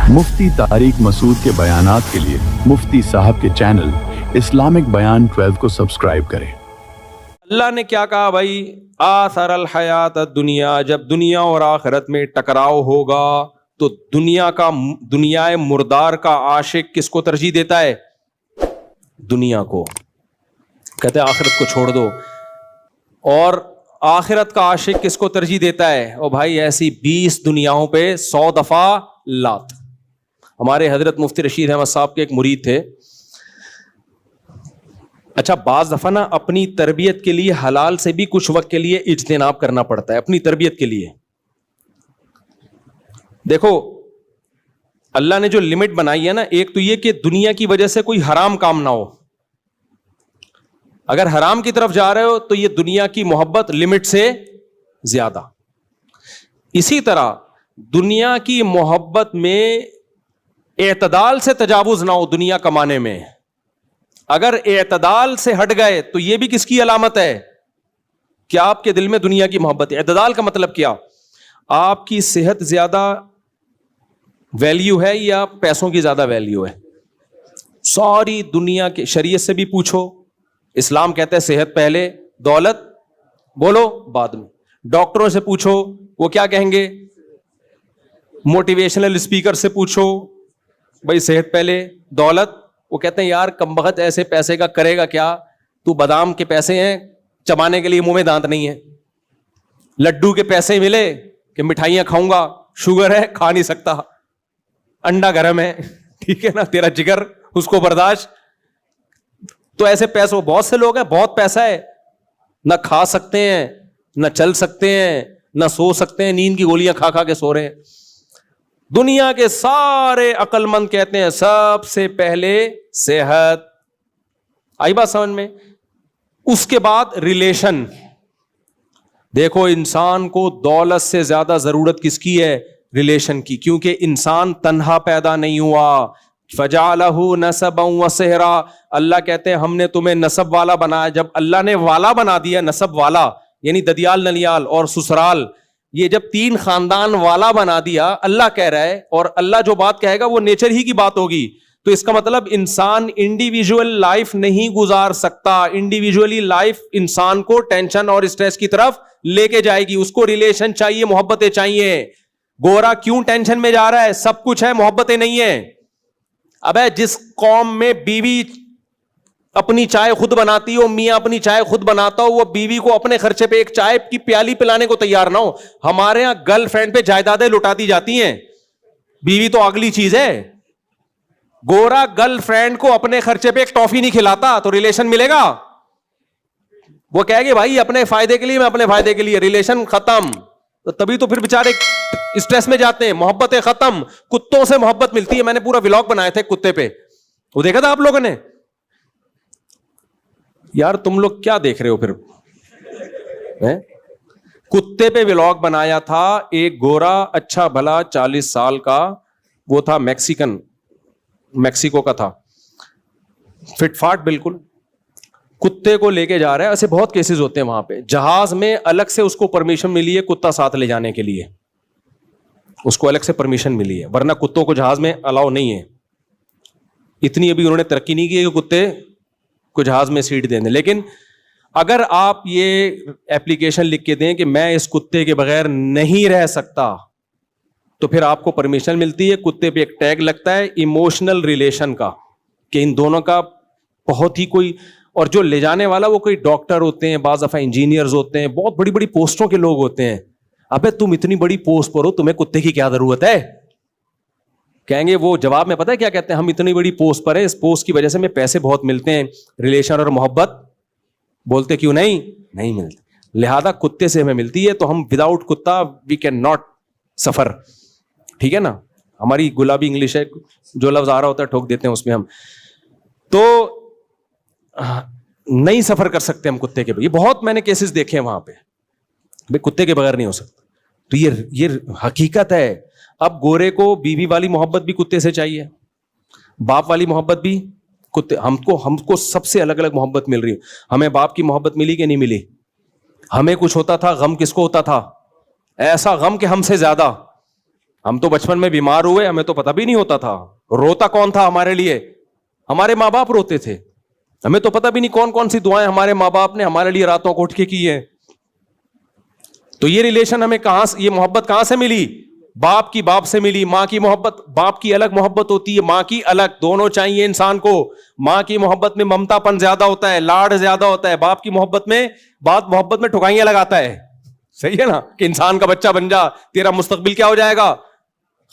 مفتی طارق مسعود کے بیانات کے لیے مفتی صاحب کے چینل اسلامک بیان 12 کو سبسکرائب کریں۔ اللہ نے کیا کہا بھائی؟ آثر الحیات الدنیا، جب دنیا اور آخرت میں ٹکراؤ ہوگا تو دنیا مردار کا عاشق کس کو ترجیح دیتا ہے؟ دنیا کو، کہتے ہیں آخرت کو چھوڑ دو۔ اور آخرت کا عاشق کس کو ترجیح دیتا ہے؟ او بھائی ایسی 20 دنیاؤں پہ 100 دفعہ لات۔ ہمارے حضرت مفتی رشید احمد صاحب کے ایک مرید تھے، اچھا بعض دفعہ نا اپنی تربیت کے لیے حلال سے بھی کچھ وقت کے لیے اجتناب کرنا پڑتا ہے، اپنی تربیت کے لیے۔ دیکھو اللہ نے جو لمٹ بنائی ہے نا، ایک تو یہ کہ دنیا کی وجہ سے کوئی حرام کام نہ ہو۔ اگر حرام کی طرف جا رہے ہو تو یہ دنیا کی محبت لمٹ سے زیادہ۔ اسی طرح دنیا کی محبت میں اعتدال سے تجاوز نہ ہو دنیا کمانے میں۔ اگر اعتدال سے ہٹ گئے تو یہ بھی کس کی علامت ہے کہ آپ کے دل میں دنیا کی محبت ہے۔ اعتدال کا مطلب کیا؟ آپ کی صحت زیادہ ویلیو ہے یا پیسوں کی زیادہ ویلیو ہے؟ ساری دنیا کے شریعت سے بھی پوچھو، اسلام کہتا ہے صحت پہلے، دولت بولو بعد میں۔ ڈاکٹروں سے پوچھو وہ کیا کہیں گے؟ موٹیویشنل اسپیکر سے پوچھو بھائی صحت پہلے دولت، وہ کہتے ہیں یار کم بخت ایسے پیسے کا کرے گا کیا، تو بادام کے پیسے ہیں چبانے کے لیے منہ میں دانت نہیں ہے، لڈو کے پیسے ملے کہ مٹھائیاں کھاؤں گا، شوگر ہے کھا نہیں سکتا، انڈا گرم ہے، ٹھیک ہے نا، تیرا جگر اس کو برداشت۔ تو ایسے پیسوں بہت سے لوگ ہیں، بہت پیسہ ہے، نہ کھا سکتے ہیں، نہ چل سکتے ہیں، نہ سو سکتے ہیں، نیند کی گولیاں کھا کھا کے سو رہے ہیں۔ دنیا کے سارے عقل مند کہتے ہیں سب سے پہلے صحت، آئی بات سمجھ میں؟ اس کے بعد ریلیشن۔ دیکھو انسان کو دولت سے زیادہ ضرورت کس کی ہے؟ ریلیشن کی، کیونکہ انسان تنہا پیدا نہیں ہوا۔ فَجَعَلَهُ نَسَبًا وَصِهْرًا، اللہ کہتے ہیں ہم نے تمہیں نسب والا بنایا۔ جب اللہ نے والا بنا دیا، نسب والا یعنی ددیال ننیال اور سسرال، یہ جب 3 خاندان والا بنا دیا، اللہ کہہ رہا ہے، اور اللہ جو بات کہے گا وہ نیچر ہی کی بات ہوگی، تو اس کا مطلب انسان انڈیویجول لائف نہیں گزار سکتا۔ انڈیویجولی لائف انسان کو ٹینشن اور اسٹریس کی طرف لے کے جائے گی، اس کو ریلیشن چاہیے، محبتیں چاہیے۔ گورا کیوں ٹینشن میں جا رہا ہے؟ سب کچھ ہے، محبتیں نہیں ہیں۔ اب جس قوم میں بیوی اپنی چائے خود بناتی ہو، میاں اپنی چائے خود بناتا ہو، وہ بیوی کو اپنے خرچے پہ ایک چائے کی پیالی پلانے کو تیار نہ ہو۔ ہمارے ہاں گرل فرینڈ پہ جائیدادیں لٹاتی جاتی ہیں، بیوی تو اگلی چیز ہے۔ گورا گرل فرینڈ کو اپنے خرچے پہ ایک ٹافی نہیں کھلاتا تو ریلیشن ملے گا؟ وہ کہے گی بھائی اپنے فائدے کے لیے، میں اپنے فائدے کے لیے، ریلیشن ختم۔ تو تبھی تو پھر بیچارے اسٹریس میں جاتے ہیں، محبتیں ختم۔ کتوں سے محبت ملتی ہے، میں نے پورا ولاگ بنایا تھا کتے پہ، وہ دیکھا تھا آپ لوگوں نے؟ یار تم لوگ کیا دیکھ رہے ہو پھر؟ کتے پہ ولاگ بنایا تھا، ایک گورا اچھا بھلا 40 سال کا، وہ تھا میکسیکو کا تھا، فٹ فاٹ بالکل، کتے کو لے کے جا رہا ہے۔ ایسے بہت کیسز ہوتے ہیں وہاں پہ، جہاز میں الگ سے اس کو پرمیشن ملی ہے کتا ساتھ لے جانے کے لیے، اس کو الگ سے پرمیشن ملی ہے، ورنہ کتوں کو جہاز میں الاؤ نہیں ہے۔ اتنی ابھی انہوں نے ترقی نہیں کی کہ کتے کو جہاز میں سیٹ دیں دیں، لیکن اگر آپ یہ ایپلیکیشن لکھ کے دیں کہ میں اس کتے کے بغیر نہیں رہ سکتا، تو پھر آپ کو پرمیشن ملتی ہے۔ کتے پہ ایک ٹیگ لگتا ہے ایموشنل ریلیشن کا، کہ ان دونوں کا بہت ہی کوئی، اور جو لے جانے والا وہ کوئی ڈاکٹر ہوتے ہیں، بعض دفعہ انجینئرز ہوتے ہیں، بہت بڑی بڑی پوسٹوں کے لوگ ہوتے ہیں۔ ابے تم اتنی بڑی پوسٹ پر ہو، تمہیں کتے کی کیا ضرورت ہے؟ کہیں گے وہ جواب میں پتہ ہے کیا کہتے ہیں؟ ہم اتنی بڑی پوسٹ پر ہے، اس پوسٹ کی وجہ سے ہمیں پیسے بہت ملتے ہیں، ریلیشن اور محبت بولتے کیوں نہیں ملتے، لہذا کتے سے ہمیں ملتی ہے، تو ہم وداؤٹ کتا وی کین ناٹ سفر، ٹھیک ہے نا؟ ہماری گلابی انگلش ہے، جو لفظ آ رہا ہوتا ہے ٹھوک دیتے ہیں اس میں ہم، تو نہیں سفر کر سکتے ہم کتے کے بغیر۔ یہ بہت میں نے کیسز دیکھے ہیں وہاں پہ، بھائی کتے کے بغیر نہیں ہو سکتا، تو یہ حقیقت ہے۔ اب گورے کو بیوی والی محبت بھی کتے سے چاہیے، باپ والی محبت بھی کتے، ہم کو سب سے الگ الگ محبت مل رہی ہے۔ ہمیں باپ کی محبت ملی کہ نہیں ملی؟ ہمیں کچھ ہوتا تھا غم کس کو ہوتا تھا؟ ایسا غم کہ ہم سے زیادہ ہم تو بچپن میں بیمار ہوئے, ہمیں تو پتہ بھی نہیں ہوتا تھا. روتا کون تھا ہمارے لیے؟ ہمارے ماں باپ روتے تھے. ہمیں تو پتہ بھی نہیں کون کون سی دعائیں ہمارے ماں باپ نے ہمارے لیے راتوں کو اٹھ کے کی ہیں. تو یہ ریلیشن ہمیں کہاں سے, یہ محبت کہاں سے ملی؟ باپ کی باپ سے ملی. ماں کی محبت, باپ کی الگ محبت ہوتی ہے, ماں کی الگ, دونوں چاہیے انسان کو. ماں کی محبت میں ممتا پن زیادہ ہوتا ہے, لاڈ زیادہ ہوتا ہے. باپ کی محبت میں, بات محبت میں ٹھکائیاں لگاتا ہے. صحیح ہے نا, کہ انسان کا بچہ بن جا, تیرا مستقبل کیا ہو جائے گا,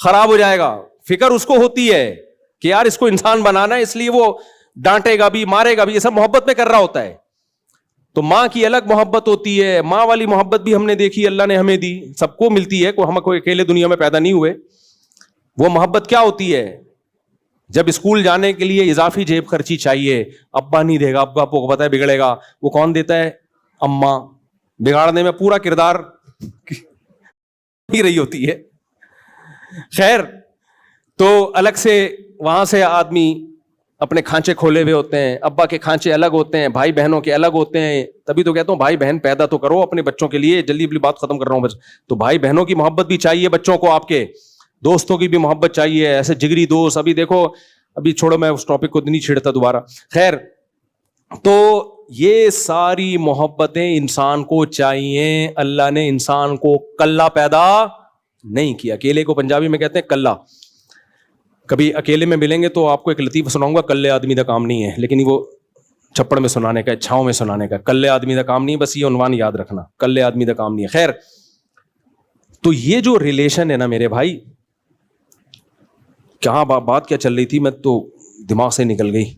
خراب ہو جائے گا. فکر اس کو ہوتی ہے کہ یار اس کو انسان بنانا ہے, اس لیے وہ ڈانٹے گا بھی, مارے گا بھی, یہ سب محبت میں کر رہا ہوتا ہے. تو ماں کی الگ محبت ہوتی ہے. ماں والی محبت بھی ہم نے دیکھی, اللہ نے ہمیں دی, سب کو ملتی ہے, ہم کوئی اکیلے دنیا میں پیدا نہیں ہوئے. وہ محبت کیا ہوتی ہے؟ جب اسکول جانے کے لیے اضافی جیب خرچی چاہیے, ابا نہیں دے گا, ابا کو پتا ہے بگڑے گا, وہ کون دیتا ہے؟ اماں. بگاڑنے میں پورا کردار ہی رہی ہوتی ہے. خیر, تو الگ سے وہاں سے آدمی اپنے کھانچے کھولے ہوئے ہوتے ہیں. ابا کے کھانچے الگ ہوتے ہیں, بھائی بہنوں کے الگ ہوتے ہیں. تبھی تو کہتا ہوں بھائی بہن پیدا تو کرو اپنے بچوں کے لیے. جلدی جلدی بات ختم کر رہا ہوں بس. تو بھائی بہنوں کی محبت بھی چاہیے بچوں کو, آپ کے دوستوں کی بھی محبت چاہیے, ایسے جگری دوست. ابھی دیکھو, ابھی چھوڑو, میں اس ٹاپک کو نہیں چھیڑتا دوبارہ. خیر, تو یہ ساری محبتیں انسان کو چاہیے. اللہ نے انسان کو کلا پیدا نہیں کیا. اکیلے کو پنجابی میں کہتے ہیں کلا. کبھی اکیلے میں ملیں گے تو آپ کو ایک لطیفہ سناؤں گا. کلے آدمی کا کام نہیں ہے, لیکن وہ چھپڑ میں سنانے کا, چھاؤں میں سنانے کا. کلے آدمی کا کام نہیں, بس یہ عنوان یاد رکھنا, کلے آدمی کا کام نہیں ہے. خیر, تو یہ جو ریلیشن ہے نا میرے بھائی, کہاں بات کیا چل رہی تھی, میں تو دماغ سے نکل گئی.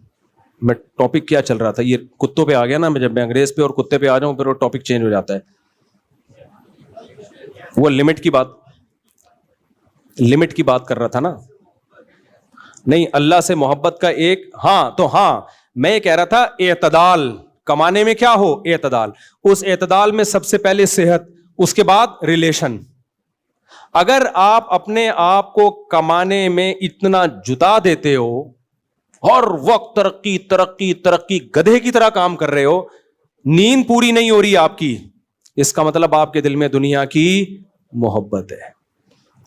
میں ٹاپک کیا چل رہا تھا, یہ کتوں پہ آ گیا نا. میں جب میں انگریز پہ اور کتے پہ آ جاؤں پھر وہ ٹاپک چینج ہو جاتا ہے. وہ لمٹ کی بات کر رہا تھا نا. نہیں, اللہ سے محبت کا ایک, ہاں تو ہاں میں یہ کہہ رہا تھا اعتدال. کمانے میں کیا ہو؟ اعتدال. اس اعتدال میں سب سے پہلے صحت, اس کے بعد ریلیشن. اگر آپ اپنے آپ کو کمانے میں اتنا جتا دیتے ہو, ہر وقت ترقی ترقی ترقی, گدھے کی طرح کام کر رہے ہو, نیند پوری نہیں ہو رہی آپ کی, اس کا مطلب آپ کے دل میں دنیا کی محبت ہے.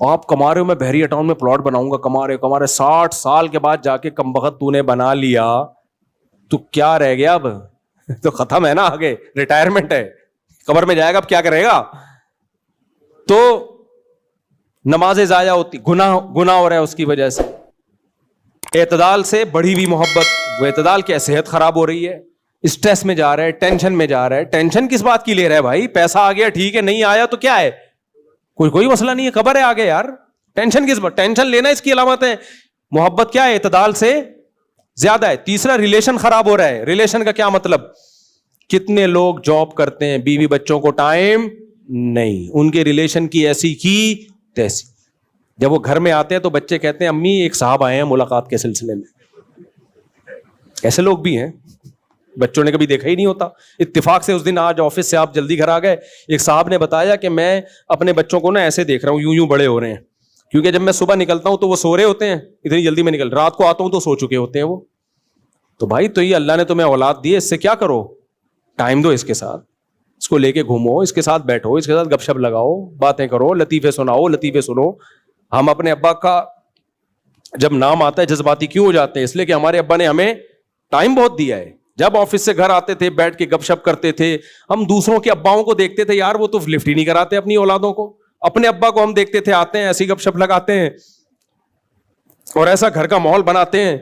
آپ کما رہے ہو, میں بحریہ ٹاؤن میں پلاٹ بناؤں گا, کما رہے 60 سال کے بعد جا کے کمبخت تو نے بنا لیا, تو کیا رہ گیا اب؟ تو ختم ہے نا, آگے ریٹائرمنٹ ہے, قبر میں جائے گا, اب کیا کرے گا؟ تو نمازیں ضائع ہوتی, گناہ ہو رہا ہے اس کی وجہ سے. اعتدال سے بڑھی ہوئی محبت, وہ اعتدال کیا, صحت خراب ہو رہی ہے, اسٹریس میں جا رہا ہے, ٹینشن میں جا رہا ہے. ٹینشن کس بات کی لے رہا ہے بھائی؟ پیسہ آ گیا ٹھیک ہے, نہیں آیا تو کیا ہے, کوئی مسئلہ نہیں ہے, خبر ہے آگے یار. ٹینشن کس بات؟ ٹینشن لینا اس کی علامت ہے. محبت کیا ہے؟ اعتدال سے زیادہ ہے. تیسرا, ریلیشن خراب ہو رہا ہے. ریلیشن کا کیا مطلب؟ کتنے لوگ جاب کرتے ہیں, بیوی بچوں کو ٹائم نہیں, ان کے ریلیشن کی ایسی کی تیسی. جب وہ گھر میں آتے ہیں تو بچے کہتے ہیں امی ایک صاحب آئے ہیں ملاقات کے سلسلے میں. ایسے لوگ بھی ہیں, بچوں نے کبھی دیکھا ہی نہیں ہوتا. اتفاق سے اس دن آج آفس سے آپ جلدی گھر آ گئے, ایک صاحب نے بتایا کہ میں اپنے بچوں کو نا ایسے دیکھ رہا ہوں, یوں بڑے ہو رہے ہیں, کیونکہ جب میں صبح نکلتا ہوں تو وہ سو رہے ہوتے ہیں, اتنی جلدی میں نکل, رات کو آتا ہوں تو سو چکے ہوتے ہیں وہ. تو بھائی تو یہ اللہ نے تمہیں اولاد دی ہے, اس سے کیا کرو؟ ٹائم دو اس کے ساتھ, اس کو لے کے گھومو, اس کے ساتھ بیٹھو, اس کے ساتھ گپ شپ لگاؤ, باتیں کرو, لطیفے سناؤ, لطیفے سنو. ہم اپنے ابا کا جب نام آتا ہے جذباتی کیوں ہو جاتے ہیں؟ اس لیے کہ ہمارے ابا نے ہمیں ٹائم بہت دیا ہے. جب آفس سے گھر آتے تھے بیٹھ کے گپ شپ کرتے تھے. ہم دوسروں کے اباؤں کو دیکھتے تھے, یار وہ تو لفٹ ہی نہیں کراتے اپنی اولادوں کو. اپنے ابا کو ہم دیکھتے تھے آتے ہیں ایسی گپ شپ لگاتے ہیں اور ایسا گھر کا ماحول بناتے ہیں.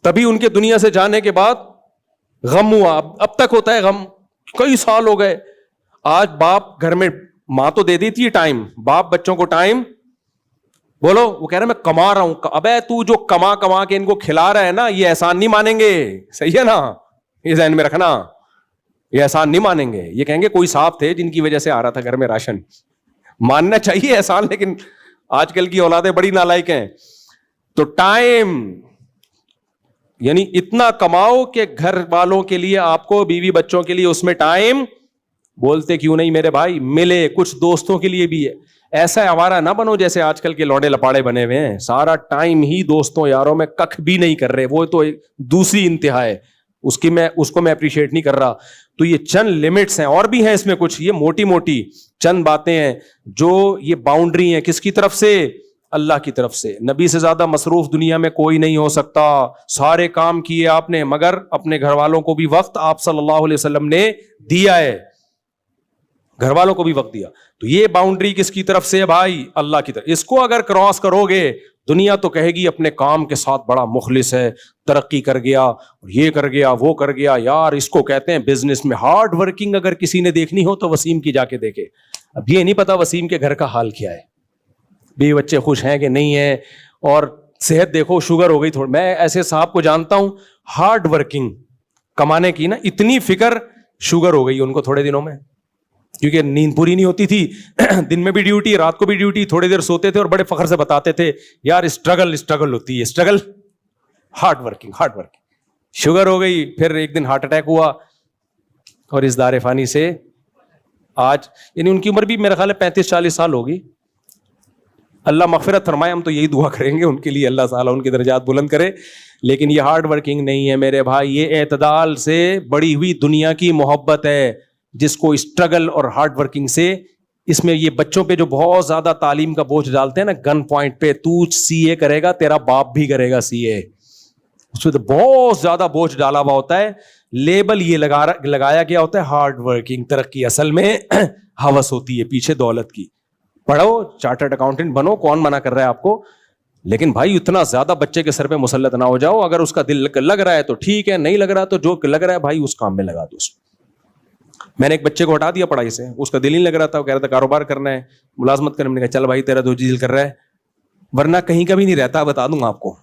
تبھی ان کے دنیا سے جانے کے بعد غم ہوا. اب تک ہوتا ہے غم, کئی سال ہو گئے. آج باپ گھر میں, ماں تو دے دیتی ہے ٹائم, باپ بچوں کو ٹائم, بولو وہ کہہ رہا میں کما رہا ہوں. ابے تو جو کما کے ان کو کھلا رہا ہے نا, یہ احسان نہیں مانیں گے. صحیح ہے نا, یہ ذہن میں رکھنا, یہ احسان نہیں مانیں گے. یہ کہیں گے کوئی صاحب تھے جن کی وجہ سے آ رہا تھا گھر میں راشن. ماننا چاہیے احسان, لیکن آج کل کی اولادیں بڑی نالائق ہیں. تو ٹائم یعنی اتنا کماؤ کہ گھر والوں کے لیے, آپ کو بیوی بچوں کے لیے اس میں ٹائم, بولتے کیوں نہیں میرے بھائی, ملے. کچھ دوستوں کے لیے بھی ہے. ایسا آوارہ نہ بنو جیسے آج کل کے لوڑے لپاڑے بنے ہوئے ہیں, سارا ٹائم ہی دوستوں یاروں میں ککھ بھی نہیں کر رہے. وہ تو دوسری انتہا ہے, اس کو میں اپریشیٹ نہیں کر رہا. تو یہ چند لمٹس ہیں, اور بھی ہیں اس میں کچھ, یہ موٹی موٹی چند باتیں ہیں جو یہ باؤنڈری ہیں. کس کی طرف سے؟ اللہ کی طرف سے. نبی سے زیادہ مصروف دنیا میں کوئی نہیں ہو سکتا. سارے کام کیے آپ نے, مگر اپنے گھر والوں کو بھی وقت آپ صلی اللہ علیہ وسلم نے دیا ہے, گھر والوں کو بھی وقت دیا. تو یہ باؤنڈری کس کی طرف سے ہے بھائی؟ اللہ کی طرف. اس کو اگر کراس کرو گے, دنیا تو کہے گی اپنے کام کے ساتھ بڑا مخلص ہے, ترقی کر گیا, یہ کر گیا, وہ کر گیا. یار اس کو کہتے ہیں بزنس میں ہارڈ ورکنگ. اگر کسی نے دیکھنی ہو تو وسیم کی جا کے دیکھے. اب یہ نہیں پتا وسیم کے گھر کا حال کیا ہے, بیوی بچے خوش ہیں کہ نہیں ہیں, اور صحت دیکھو, شوگر ہو گئی تھوڑی. میں ایسے صاحب کو جانتا ہوں ہارڈ ورکنگ, کمانے کی نا اتنی فکر, شوگر ہو گئی ان کو تھوڑے دنوں میں, کیونکہ نیند پوری نہیں ہوتی تھی, دن میں بھی ڈیوٹی, رات کو بھی ڈیوٹی, تھوڑی دیر سوتے تھے اور بڑے فخر سے بتاتے تھے یار اسٹرگل ہوتی ہے, اسٹرگل, ہارڈ ورکنگ. شوگر ہو گئی, پھر ایک دن ہارٹ اٹیک ہوا, اور اس دار فانی سے آج, یعنی ان کی عمر بھی میرا خیال ہے 35-40 سال ہوگی. اللہ مغفرت فرمائے, ہم تو یہی دعا کریں گے ان کے لیے, اللہ تعالیٰ ان کے درجات بلند کرے. لیکن یہ ہارڈ ورکنگ نہیں ہے میرے بھائی, یہ اعتدال سے بڑی ہوئی دنیا کی محبت ہے, جس کو اسٹرگل اور ہارڈ ورکنگ سے, اس میں یہ بچوں پہ جو بہت زیادہ تعلیم کا بوجھ ڈالتے ہیں نا گن پوائنٹ پہ, تو CA کرے گا, تیرا باپ بھی کرے گا CA, اس پہ تو بہت زیادہ بوجھ ڈالا ہوا ہوتا ہے. لیبل یہ لگایا گیا ہوتا ہے ہارڈ ورکنگ. ترقی اصل میں ہوس ہوتی ہے پیچھے دولت کی. پڑھو, چارٹرڈ اکاؤنٹنٹ بنو, کون منع کر رہا ہے آپ کو, لیکن بھائی اتنا زیادہ بچے کے سر پہ مسلط نہ ہو جاؤ. اگر اس کا دل لگ رہا ہے تو ٹھیک ہے, نہیں لگ رہا تو جو لگ رہا ہے بھائی اس کام میں لگا دو. میں نے ایک بچے کو ہٹا دیا پڑھائی سے, اس کا دل نہیں لگ رہا تھا, وہ کہہ رہا تھا کاروبار کرنا ہے, ملازمت کرنا. میں نے کہا چل بھائی تیرا جو دل کر رہا ہے, ورنہ کہیں کا بھی نہیں رہتا, بتا دوں آپ کو.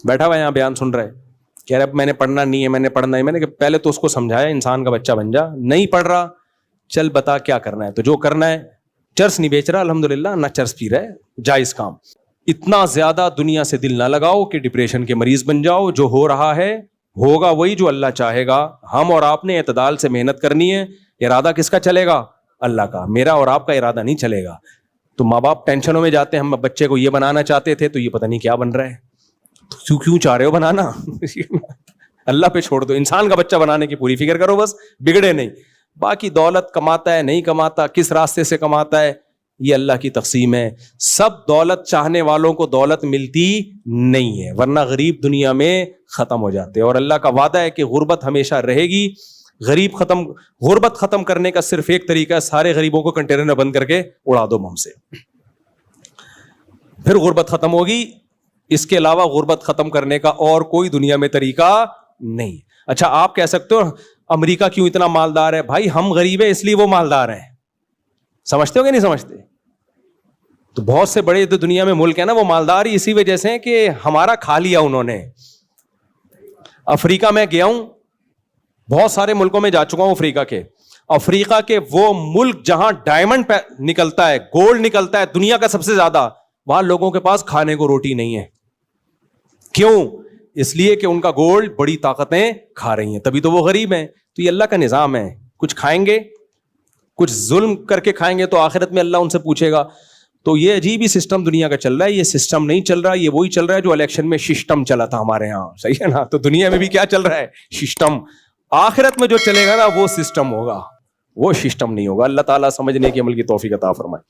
بیٹھا ہوا یہاں بیان سن رہا ہے, کہہ رہا ہے میں نے پڑھنا نہیں ہے, میں نے پڑھنا ہے. میں نے کہا پہلے تو اس کو سمجھایا, انسان کا بچہ بن جا. نہیں پڑھ رہا, چل بتا کیا کرنا ہے, تو جو کرنا ہے. چرس نہیں بیچ رہا الحمدللہ, نہ چرس پی رہا ہے, جائز کام. اتنا زیادہ دنیا سے دل نہ لگاؤ کہ ڈپریشن کے مریض بن جاؤ. جو ہو رہا ہے ہوگا وہی جو اللہ چاہے گا. ہم اور آپ نے اعتدال سے محنت کرنی ہے. ارادہ کس کا چلے گا؟ اللہ کا. میرا اور آپ کا ارادہ نہیں چلے گا. تو ماں باپ ٹینشنوں میں جاتے ہیں, ہم بچے کو یہ بنانا چاہتے تھے تو یہ پتہ نہیں کیا بن رہا ہے. کیوں چاہ رہے ہو بنانا؟ اللہ پہ چھوڑ دو, انسان کا بچہ بنانے کی پوری فکر کرو, بس بگڑے نہیں. باقی دولت کماتا ہے نہیں کماتا, کس راستے سے کماتا ہے, یہ اللہ کی تقسیم ہے. سب دولت چاہنے والوں کو دولت ملتی نہیں ہے, ورنہ غریب دنیا میں ختم ہو جاتے. اور اللہ کا وعدہ ہے کہ غربت ہمیشہ رہے گی. غربت ختم کرنے کا صرف ایک طریقہ ہے, سارے غریبوں کو کنٹینر میں بند کر کے اڑا دو بم سے, پھر غربت ختم ہوگی. اس کے علاوہ غربت ختم کرنے کا اور کوئی دنیا میں طریقہ نہیں. اچھا آپ کہہ سکتے ہو امریکہ کیوں اتنا مالدار ہے؟ بھائی ہم غریب ہیں اس لیے وہ مالدار ہیں. سمجھتے ہو کہ نہیں سمجھتے؟ تو بہت سے بڑے دنیا میں ملک ہیں نا, وہ مالدار ہی اسی وجہ سے ہیں کہ ہمارا کھا لیا انہوں نے. افریقہ میں گیا ہوں, بہت سارے ملکوں میں جا چکا ہوں افریقہ کے. افریقہ کے وہ ملک جہاں ڈائمنڈ نکلتا ہے, گولڈ نکلتا ہے دنیا کا سب سے زیادہ, وہاں لوگوں کے پاس کھانے کو روٹی نہیں ہے. کیوں؟ اس لیے کہ ان کا گولڈ بڑی طاقتیں کھا رہی ہیں, تبھی تو وہ غریب ہیں. تو یہ اللہ کا نظام ہے, کچھ کھائیں گے, کچھ ظلم کر کے کھائیں گے تو آخرت میں اللہ ان سے پوچھے گا. تو یہ عجیب ہی سسٹم دنیا کا چل رہا ہے. یہ سسٹم نہیں چل رہا, یہ وہی چل رہا ہے جو الیکشن میں سسٹم چلا تھا ہمارے یہاں, صحیح ہے نا؟ تو دنیا میں بھی کیا چل رہا ہے؟ سسٹم. آخرت میں جو چلے گا نا وہ سسٹم ہوگا, وہ سسٹم نہیں ہوگا. اللہ تعالیٰ سمجھنے کی عمل کی توفیق عطا فرمائے.